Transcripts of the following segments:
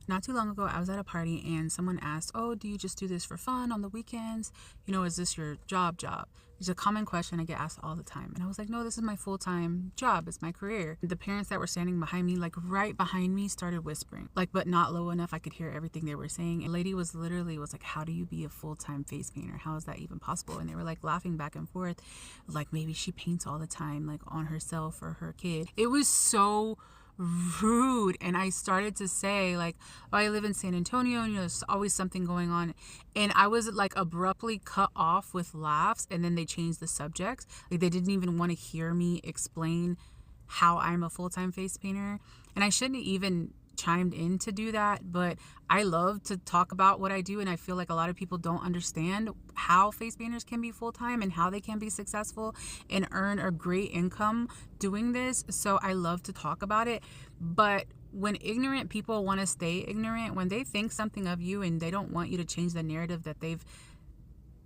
Not too long ago, I was at a party and someone asked, oh, do you just do this for fun on the weekends? You know, is this your job? It's a common question I get asked all the time. And I was like, no, this is my full-time job. It's my career. The parents that were standing behind me, like right behind me, started whispering, like, but not low enough. I could hear everything they were saying. And the lady was like, how do you be a full-time face painter? How is that even possible? And they were like laughing back and forth. Like maybe she paints all the time, like on herself or her kid. It was so rude. And I started to say like, oh, I live in San Antonio and there's always something going on. And I was like abruptly cut off with laughs, and then they changed the subject. Like they didn't even want to hear me explain how I'm a full-time face painter. And I shouldn't even chimed in to do that, but I love to talk about what I do, and I feel like a lot of people don't understand how face painters can be full-time and how they can be successful and earn a great income doing this. So I love to talk about it. But when ignorant people want to stay ignorant, when they think something of you and they don't want you to change the narrative that they've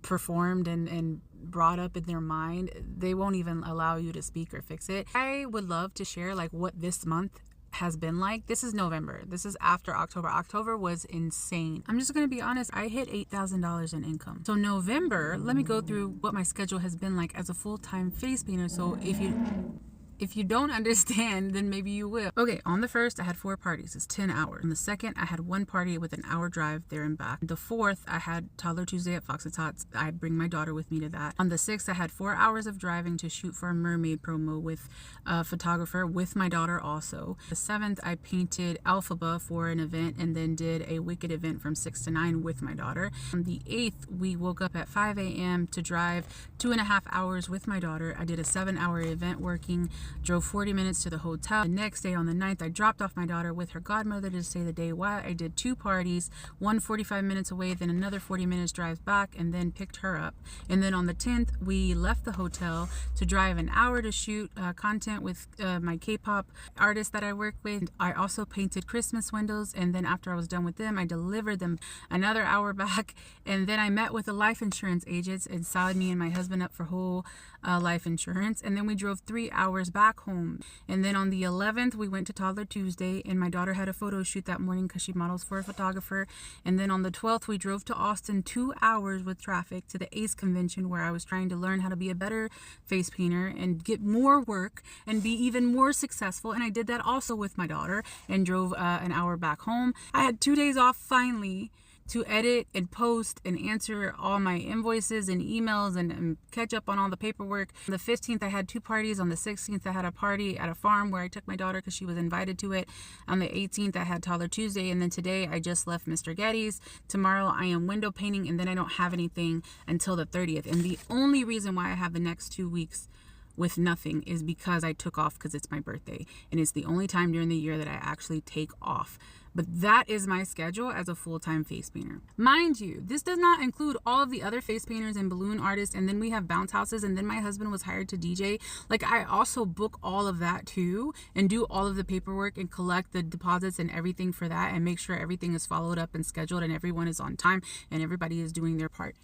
performed and brought up in their mind, they won't even allow you to speak or fix it. I would love to share like what this month has been like. This is November. This is after October. October was insane. I'm just going to be honest. I hit $8,000 in income. So November, let me go through what my schedule has been like as a full-time face painter. So if you don't understand, then maybe you will. Okay, on the 1st, I had 4 parties. It's 10 hours. On the 2nd, I had 1 party with an hour drive there and back. The 4th, I had Toddler Tuesday at Fox and Tots. I bring my daughter with me to that. On the 6th, I had 4 hours of driving to shoot for a mermaid promo with a photographer with my daughter also. The 7th, I painted Alphaba for an event and then did a Wicked event from 6 to 9 with my daughter. On the 8th, we woke up at 5 a.m. to drive 2.5 hours with my daughter. I did a 7-hour event working, drove 40 minutes to the hotel. The next day on the 9th, I dropped off my daughter with her godmother to stay the day while I did 2 parties, one 45 minutes away, then another 40 minutes drive back, and then picked her up. And then on the 10th, we left the hotel to drive an hour to shoot content with my K-pop artist that I work with. I also painted Christmas windows, and then after I was done with them, I delivered them another hour back, and then I met with the life insurance agents and signed me and my husband up for whole life insurance, and then we drove 3 hours back home. And then on the 11th, we went to Toddler Tuesday, and my daughter had a photo shoot that morning because she models for a photographer. And then on the 12th, we drove to Austin 2 hours with traffic to the ACE convention, where I was trying to learn how to be a better face painter and get more work and be even more successful. And I did that also with my daughter and drove an hour back home. I had 2 days off finally to edit and post and answer all my invoices and emails and catch up on all the paperwork. On the 15th, I had 2 parties. On the 16th, I had a party at a farm where I took my daughter because she was invited to it. On the 18th, I had Toddler Tuesday. And then today, I just left Mr. Getty's. Tomorrow, I am window painting, and then I don't have anything until the 30th. And the only reason why I have the next 2 weeks with nothing is because I took off because it's my birthday, and it's the only time during the year that I actually take off. But that is my schedule as a full-time face painter. Mind you, this does not include all of the other face painters and balloon artists, and then we have bounce houses, and then my husband was hired to DJ. Like, I also book all of that too and do all of the paperwork and collect the deposits and everything for that and make sure everything is followed up and scheduled and everyone is on time and everybody is doing their part.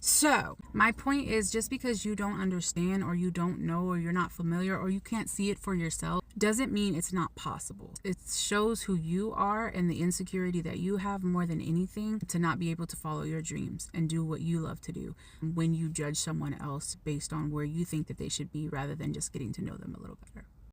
So my point is, just because you don't understand or you don't know or you're not familiar or you can't see it for yourself doesn't mean it's not possible. It shows who you are and the insecurity that you have more than anything to not be able to follow your dreams and do what you love to do when you judge someone else based on where you think that they should be rather than just getting to know them a little better.